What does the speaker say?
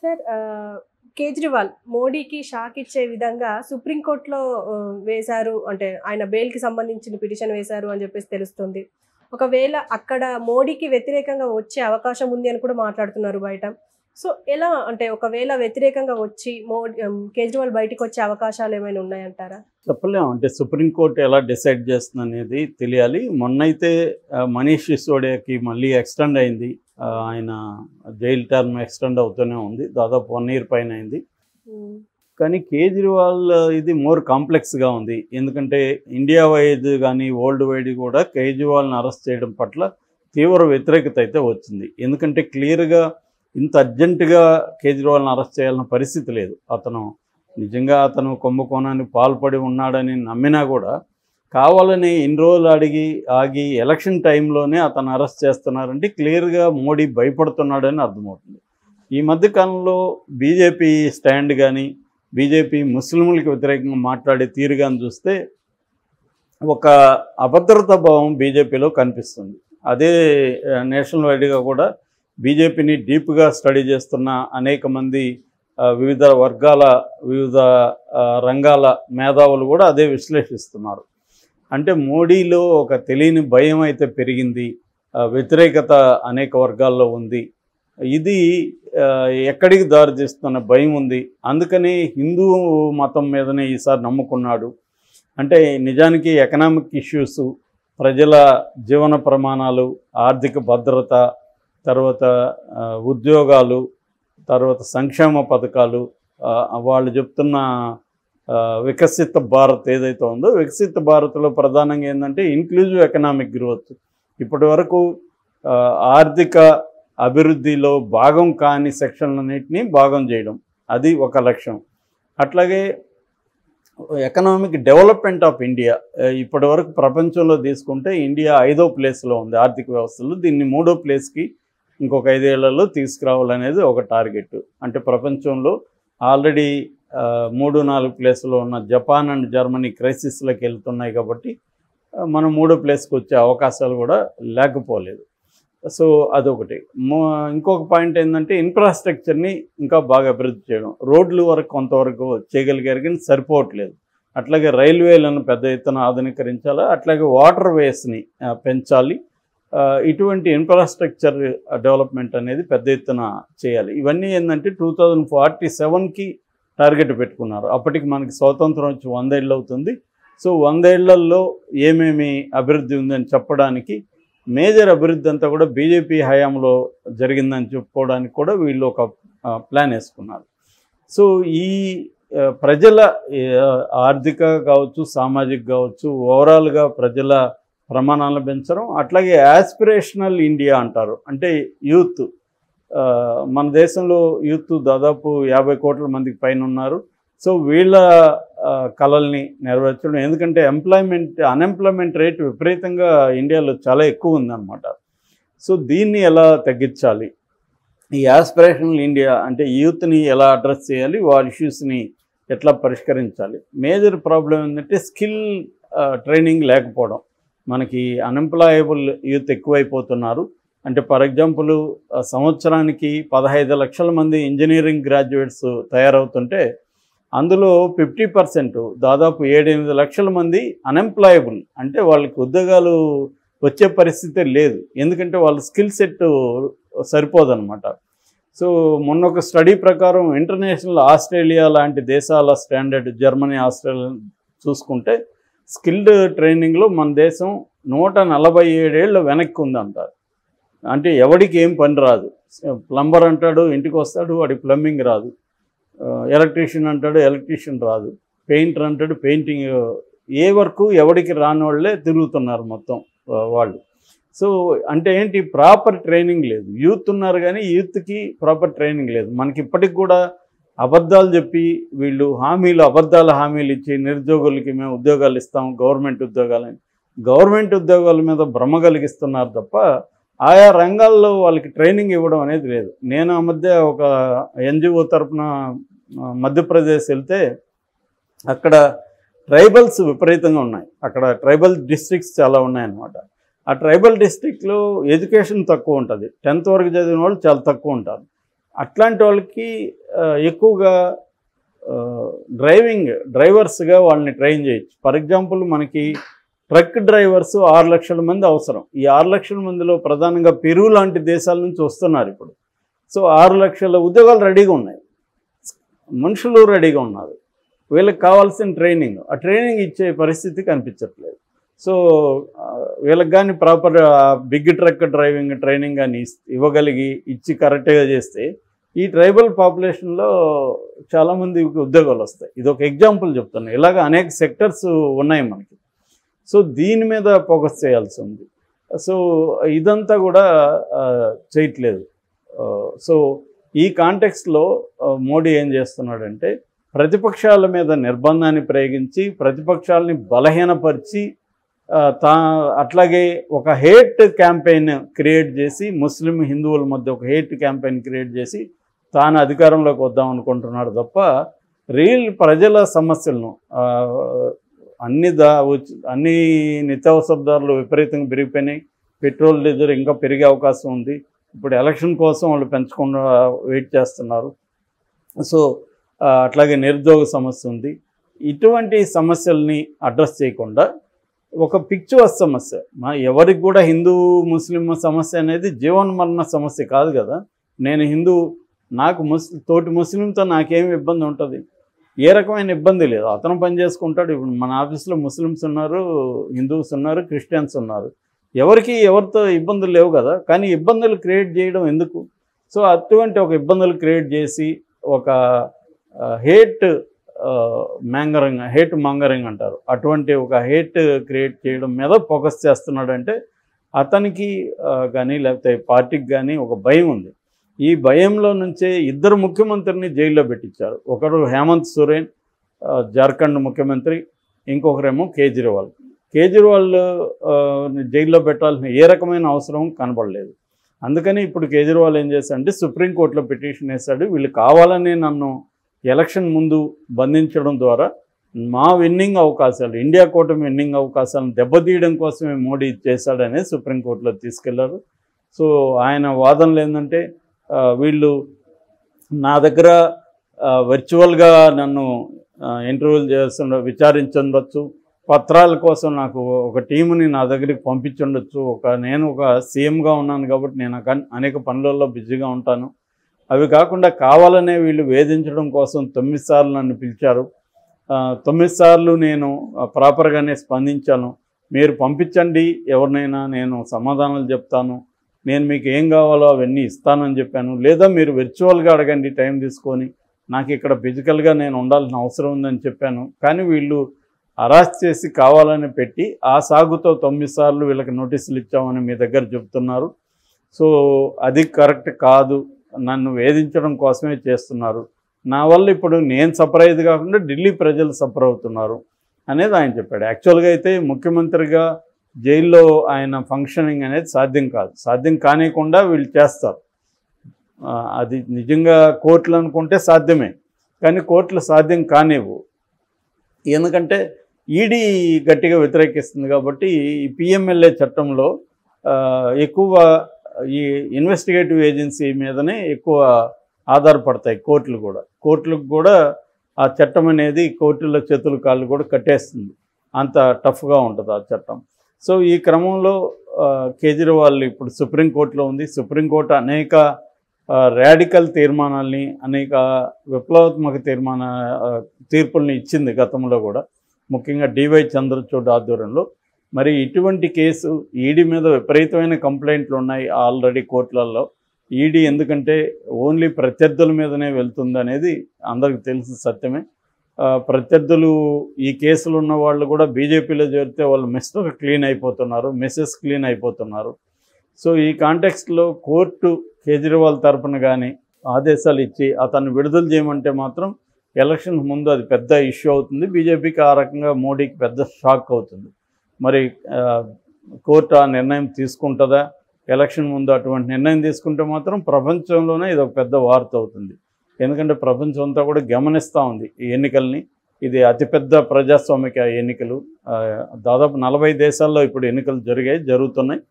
Sir Kejriwal మోడీకి shock ఇచ్చే విధంగా సుప్రీంకోర్టులో వేశారు అంటే ఆయన బెయిల్కి సంబంధించిన పిటిషన్ వేశారు అని చెప్పేసి తెలుస్తుంది. ఒకవేళ అక్కడ మోడీకి వ్యతిరేకంగా వచ్చే అవకాశం ఉంది అని కూడా మాట్లాడుతున్నారు బయట. సో ఎలా అంటే ఒకవేళ వ్యతిరేకంగా వచ్చి కేజ్రీవాల్ బయటికి వచ్చే అవకాశాలు ఏమైనా ఉన్నాయంటారా? చెప్పలేము. అంటే సుప్రీంకోర్టు ఎలా డిసైడ్ చేస్తుంది అనేది తెలియాలి. మొన్నైతే మనీష్ సిసోడియాకి మళ్ళీ ఎక్స్టెండ్ అయింది. ఆయన జైలు టర్మ్ ఎక్స్టెండ్ అవుతూనే ఉంది. దాదాపు 1 year పైన అయింది. కానీ కేజ్రీవాల్ ఇది మోర్ కాంప్లెక్స్గా ఉంది. ఎందుకంటే ఇండియా వైడ్ కానీ వరల్డ్ వైడ్ కూడా కేజ్రీవాల్ని అరెస్ట్ చేయడం పట్ల తీవ్ర వ్యతిరేకత అయితే వచ్చింది. ఎందుకంటే క్లియర్గా ఇంత అర్జెంటుగా కేజ్రీవాల్ని అరెస్ట్ చేయాలన్న పరిస్థితి లేదు. నిజంగా అతను కుంభకోణానికి పాల్పడి ఉన్నాడని నమ్మినా కూడా కావాలని ఇన్ని రోజులు ఆగి ఎలక్షన్ టైంలోనే అతను అరెస్ట్ చేస్తున్నారంటే క్లియర్గా మోడీ భయపడుతున్నాడని అర్థమవుతుంది. ఈ మధ్యకాలంలో బీజేపీ స్టాండ్ కానీ బీజేపీ ముస్లింలకు వ్యతిరేకంగా మాట్లాడే తీరుగాని చూస్తే ఒక అభద్రతా భావం బీజేపీలో కనిపిస్తుంది. అదే నేషనల్ వైడ్గా కూడా బీజేపీని డీప్గా స్టడీ చేస్తున్న అనేక మంది వివిధ వర్గాల వివిధ రంగాల మేధావులు కూడా అదే విశ్లేషిస్తున్నారు. అంటే మోడీలో ఒక తెలియని భయం అయితే పెరిగింది, వ్యతిరేకత అనేక వర్గాల్లో ఉంది. ఇది ఎక్కడికి దారి తీస్తున్న భయం ఉంది. అందుకని హిందూ మతం మీదనే ఈసారి నమ్ముకున్నాడు. అంటే నిజానికి ఎకనామిక్ ఇష్యూస్, ప్రజల జీవన ప్రమాణాలు, ఆర్థిక భద్రత, తర్వాత ఉద్యోగాలు, తర్వాత సంక్షేమ పథకాలు, వాళ్ళు చెప్తున్న వికసిత భారత్ ఏదైతే ఉందో వికసిత భారత్లో ప్రధానంగా ఏంటంటే ఇంక్లూజివ్ ఎకనామిక్ గ్రోత్. ఇప్పటి వరకు ఆర్థిక అభివృద్ధిలో భాగం కాని సెక్షన్లన్నింటినీ భాగం చేయడం, అది ఒక లక్ష్యం. అట్లాగే ఎకనామిక్ డెవలప్మెంట్ ఆఫ్ ఇండియా, ఇప్పటి వరకు ప్రపంచంలో తీసుకుంటే ఇండియా 5వ ప్లేస్లో ఉంది ఆర్థిక వ్యవస్థలో. దీన్ని 3వ ప్లేస్కి ఇంకొక 5 ఏళ్లలో తీసుకురావాలనేది ఒక టార్గెట్. అంటే ప్రపంచంలో ఆల్రెడీ 3-4 ప్లేస్లో ఉన్న జపాన్ అండ్ జర్మనీ క్రైసిస్లోకి వెళ్తున్నాయి కాబట్టి మనం 3వ ప్లేస్కి వచ్చే అవకాశాలు కూడా లేకపోలేదు. సో అదొకటి. ఇంకొక పాయింట్ ఏంటంటే ఇన్ఫ్రాస్ట్రక్చర్ని ఇంకా బాగా అభివృద్ధి చేయడం. రోడ్లు వరకు కొంతవరకు చేయగలిగారు కానీ సరిపోవట్లేదు. అట్లాగే రైల్వేలను పెద్ద ఎత్తున ఆధునీకరించాలి. అట్లాగే వాటర్ వేస్ని పెంచాలి. ఇటువంటి ఇన్ఫ్రాస్ట్రక్చర్ డెవలప్మెంట్ అనేది పెద్ద ఎత్తున చేయాలి. ఇవన్నీ ఏంటంటే 2047కి టార్గెట్ పెట్టుకున్నారు. అప్పటికి మనకి స్వాతంత్రం వచ్చి 100 ఏళ్ళు అవుతుంది. సో 100 ఏళ్లలో ఏమేమి అభివృద్ధి ఉందని చెప్పడానికి, మేజర్ అభివృద్ధి అంతా కూడా బీజేపీ హయాంలో జరిగిందని చెప్పుకోవడానికి కూడా వీళ్ళు ఒక ప్లాన్ వేసుకున్నారు. సో ఈ ప్రజల ఆర్థిక కావచ్చు, సామాజిక కావచ్చు, ఓవరాల్గా ప్రజల ప్రమాణాలను పెంచడం. అట్లాగే యాస్పిరేషనల్ ఇండియా అంటారు. అంటే యూత్, మన దేశంలో యూత్ దాదాపు 50 కోట్ల మందికి పైన ఉన్నారు. సో వీళ్ళ కళల్ని నెరవేర్చడం. ఎందుకంటే అన్ఎంప్లాయ్మెంట్ రేట్ విపరీతంగా ఇండియాలో చాలా ఎక్కువ ఉందన్నమాట. సో దీన్ని ఎలా తగ్గించాలి, ఈ యాస్పిరేషనల్ ఇండియా అంటే యూత్ని ఎలా అడ్రస్ చేయాలి, వాళ్ళ ఇష్యూస్ని ఎట్లా పరిష్కరించాలి. మేజర్ ప్రాబ్లం ఏంటంటే స్కిల్ ట్రైనింగ్ లేకపోవడం. మనకి అన్ఎంప్లాయబుల్ యూత్ ఎక్కువైపోతున్నారు. అంటే ఫర్ ఎగ్జాంపుల్ సంవత్సరానికి 15 లక్షల మంది ఇంజనీరింగ్ గ్రాడ్యుయేట్స్ తయారవుతుంటే అందులో 50% దాదాపు 7-8 లక్షల మంది అన్ఎంప్లాయబుల్. అంటే వాళ్ళకి ఉద్యోగాలు వచ్చే పరిస్థితి లేదు. ఎందుకంటే వాళ్ళ స్కిల్ సెట్ సరిపోదన్నమాట. సో మొన్న ఒక స్టడీ ప్రకారం ఇంటర్నేషనల్ ఆస్ట్రేలియా లాంటి దేశాల స్టాండర్డ్, జర్మనీ, ఆస్ట్రేలియా చూసుకుంటే స్కిల్డ్ ట్రైనింగ్లో మన దేశం 147 ఏళ్ళు వెనక్కి ఉందంటారు. అంటే ఎవడికి ఏం పని రాదు. ప్లంబర్ అంటాడు, ఇంటికి వస్తాడు, వాడికి ప్లంబింగ్ రాదు. ఎలక్ట్రీషియన్ అంటాడు, ఎలక్ట్రీషియన్ రాదు. పెయింటర్ అంటాడు, పెయింటింగ్, ఏ వర్క్ ఎవడికి రాని వాళ్ళే తిరుగుతున్నారు మొత్తం వాళ్ళు. సో అంటే ఏంటి, ప్రాపర్ ట్రైనింగ్ లేదు. యూత్ ఉన్నారు కానీ యూత్కి ప్రాపర్ ట్రైనింగ్ లేదు. మనకి ఇప్పటికి కూడా అబద్ధాలు చెప్పి వీళ్ళు అబద్ధాల హామీలు ఇచ్చి నిరుద్యోగులకి మేము ఉద్యోగాలు ఇస్తాం, గవర్నమెంట్ ఉద్యోగాల మీద భ్రమ కలిగిస్తున్నారు తప్ప ఆయా రంగాల్లో వాళ్ళకి ట్రైనింగ్ ఇవ్వడం అనేది లేదు. నేను ఆ మధ్య ఒక ఎన్జిఓ తరఫున మధ్యప్రదేశ్ వెళ్తే అక్కడ ట్రైబల్స్ విపరీతంగా ఉన్నాయి. అక్కడ ట్రైబల్ డిస్ట్రిక్ట్స్ చాలా ఉన్నాయన్నమాట. ఆ ట్రైబల్ డిస్ట్రిక్ట్లో ఎడ్యుకేషన్ తక్కువ ఉంటుంది. 10th వరకు చదివిన వాళ్ళు చాలా తక్కువ ఉంటారు. అట్లాంటి వాళ్ళకి ఎక్కువగా డ్రైవర్స్గా వాళ్ళని ట్రైన్ చేయొచ్చు. ఫర్ ఎగ్జాంపుల్ మనకి ట్రక్ డ్రైవర్స్ 6 లక్షల మంది అవసరం. ఈ 6 లక్షల మందిలో ప్రధానంగా పెరు లాంటి దేశాల నుంచి వస్తున్నారు ఇప్పుడు. సో 6 లక్షల ఉద్యోగాలు రెడీగా ఉన్నాయి, మనుషులు రెడీగా ఉన్నారు. వీళ్ళకి కావాల్సిన ట్రైనింగ్, ఆ ట్రైనింగ్ ఇచ్చే పరిస్థితి కనిపించట్లేదు. సో వీళ్ళకి కానీ proper big truck driving training కానీ ఇవ్వగలిగి ఇచ్చి కరెక్ట్గా చేస్తే ఈ ట్రైబల్ పాపులేషన్లో చాలామందికి ఉద్యోగాలు వస్తాయి. ఇది ఒక ఎగ్జాంపుల్ చెప్తాను. ఇలాగ అనేక సెక్టర్స్ ఉన్నాయి మనకి. సో దీని మీద ఫోకస్ చేయాల్సి ఉంది. సో ఇదంతా కూడా చేయట్లేదు. సో ఈ కాంటెక్స్ట్లో మోడీ ఏం చేస్తున్నాడంటే ప్రతిపక్షాల మీద నిర్బంధాన్ని ప్రయోగించి ప్రతిపక్షాలని బలహీనపరిచి అట్లాగే ఒక హేట్ క్యాంపెయిన్ క్రియేట్ చేసి ముస్లిం హిందువుల మధ్య ఒక హేట్ క్యాంపెయిన్ క్రియేట్ చేసి తాను అధికారంలోకి వద్దాం అనుకుంటున్నాడు తప్ప రియల్ ప్రజల సమస్యలను అన్ని నిత్యావసర ధరలు విపరీతంగా పెరిగిపోయినాయి. పెట్రోల్ డీజిల్ ఇంకా పెరిగే అవకాశం ఉంది. ఇప్పుడు ఎలక్షన్ కోసం వాళ్ళు పెంచకుండా వెయిట్ చేస్తున్నారు. సో అట్లాగే నిరుద్యోగ సమస్య ఉంది. ఇటువంటి సమస్యల్ని అడ్రస్ చేయకుండా ఒక పిక్చర్ సమస్య, ఎవరికి కూడా హిందూ ముస్లిం సమస్య అనేది జీవన్మరణ సమస్య కాదు కదా. నేను హిందూ, నాకు తోటి ముస్లింతో నాకేమి ఇబ్బంది ఉంటుంది? ఏ రకమైన ఇబ్బంది లేదు. అతను పని చేసుకుంటాడు. ఇప్పుడు మన ఆఫీస్లో ముస్లిమ్స్ ఉన్నారు, హిందూస్ ఉన్నారు, క్రిస్టియన్స్ ఉన్నారు. ఎవరితో ఇబ్బందులు లేవు కదా. కానీ ఇబ్బందులు క్రియేట్ చేయడం ఎందుకు? సో అటువంటి ఒక ఇబ్బందులు క్రియేట్ చేసి ఒక హేట్ మాంగరింగ్ అంటారు, అటువంటి ఒక హేట్ క్రియేట్ చేయడం మీద ఫోకస్ చేస్తున్నాడంటే అతనికి కానీ లేకపోతే పార్టీకి కానీ ఒక భయం ఉంది. ఈ భయంలో నుంచే 2 ముఖ్యమంత్రిని జైల్లో పెట్టించారు. ఒకరు హేమంత్ సోరెన్ జార్ఖండ్ ముఖ్యమంత్రి, ఇంకొకరేమో కేజ్రీవాల్ జైల్లో పెట్టాల్సిన ఏ రకమైన అవసరం కనబడలేదు. అందుకని ఇప్పుడు కేజ్రీవాల్ ఏం చేశాడంటే సుప్రీంకోర్టులో పిటిషన్ వేశాడు. వీళ్ళు కావాలని నన్ను ఎలక్షన్ ముందు బంధించడం ద్వారా మా విన్నింగ్ అవకాశాలు, ఇండియా కూటమి విన్నింగ్ అవకాశాలను దెబ్బతీయడం కోసమే మోడీ చేశాడనేది సుప్రీంకోర్టులో తీసుకెళ్లారు. సో ఆయన వాదనలు ఏంటంటే వీళ్ళు నా దగ్గర వర్చువల్గా నన్ను ఇంటర్వ్యూలు విచారించవచ్చు, పత్రాల కోసం నాకు ఒక టీముని నా దగ్గరికి పంపించుండొచ్చు, నేను ఒక సీఎంగా ఉన్నాను కాబట్టి నేను అనేక పనులలో బిజీగా ఉంటాను. అవి కాకుండా కావాలనే వీళ్ళు వేధించడం కోసం 9 సార్లు నన్ను పిలిచారు. 9 సార్లు నేను ప్రాపర్గానే స్పందించాను. మీరు పంపించండి ఎవరినైనా, నేను సమాధానాలు చెప్తాను, నేను మీకు ఏం కావాలో అవన్నీ ఇస్తానని చెప్పాను. లేదా మీరు వర్చువల్గా అడగండి టైం తీసుకొని, నాకు ఇక్కడ ఫిజికల్గా నేను ఉండాల్సిన అవసరం ఉందని చెప్పాను. కానీ వీళ్ళు అరెస్ట్ చేసి కావాలని పెట్టి ఆ సాగుతో 9 సార్లు వీళ్ళకి నోటీసులు ఇచ్చామని మీ దగ్గర చెప్తున్నారు. సో అది కరెక్ట్ కాదు, నన్ను వేధించడం కోసమే చేస్తున్నారు. నా వల్ల ఇప్పుడు నేను సఫర్ అయ్యేది కాకుండా ఢిల్లీ ప్రజలు సఫర్ అవుతున్నారు అనేది ఆయన చెప్పాడు. యాక్చువల్గా అయితే ముఖ్యమంత్రిగా జైల్లో ఆయన ఫంక్షనింగ్ అనేది సాధ్యం కాదు. సాధ్యం కానికుండా వీళ్ళు చేస్తారు. అది నిజంగా కోర్టులు అనుకుంటే సాధ్యమే, కానీ కోర్టులు సాధ్యం కానివ్వు. ఎందుకంటే ఈడీ గట్టిగా వ్యతిరేకిస్తుంది కాబట్టి ఈ పిఎంఎల్ఏ చట్టంలో ఎక్కువ ఈ ఇన్వెస్టిగేటివ్ ఏజెన్సీ మీదనే ఎక్కువ ఆధారపడతాయి కోర్టులకు కూడా ఆ చట్టం అనేది కోర్టుల చేతులు కాళ్ళు కూడా కట్టేస్తుంది. అంత టఫ్గా ఉంటుంది ఆ చట్టం. సో ఈ క్రమంలో కేజ్రీవాల్ ఇప్పుడు సుప్రీంకోర్టులో ఉంది. సుప్రీంకోర్టు అనేక రాడికల్ తీర్మానాల్ని, అనేక విప్లవాత్మక తీర్పుల్ని ఇచ్చింది గతంలో కూడా, ముఖ్యంగా డివై చంద్రచూడ్ ఆధ్వర్యంలో. మరి ఇటువంటి కేసు ఈడీ మీద విపరీతమైన కంప్లైంట్లు ఉన్నాయి ఆల్రెడీ కోర్టులలో. ఈడీ ఎందుకంటే ఓన్లీ ప్రత్యర్థుల మీదనే వెళ్తుంది అనేది అందరికి తెలిసిన సత్యమే. ప్రత్యర్థులు ఈ కేసులు ఉన్న వాళ్ళు కూడా బీజేపీలో చేరితే వాళ్ళు మిస్టర్ క్లీన్ అయిపోతున్నారు, మిస్సెస్ క్లీన్ అయిపోతున్నారు. సో ఈ కాంటెక్స్ట్లో కోర్టు కేజ్రీవాల్ తరఫున కానీ ఆదేశాలు ఇచ్చి అతన్ని విడుదల చేయమంటే మాత్రం ఎలక్షన్ ముందు అది పెద్ద ఇష్యూ అవుతుంది. బీజేపీకి ఆ రకంగా మోడీకి పెద్ద షాక్ అవుతుంది. మరి కోర్టు ఆ నిర్ణయం తీసుకుంటుందా? ఎలక్షన్ ముందు అటువంటి నిర్ణయం తీసుకుంటే మాత్రం ప్రపంచంలోనే ఇది ఒక పెద్ద వార్త అవుతుంది. ఎందుకంటే ప్రపంచం అంతా కూడా గమనిస్తూ ఉంది ఈ ఎన్నికల్ని. ఇది అతిపెద్ద ప్రజాస్వామిక ఎన్నికలు. దాదాపు 40 దేశాల్లో ఇప్పుడు ఎన్నికలు జరుగుతున్నాయి.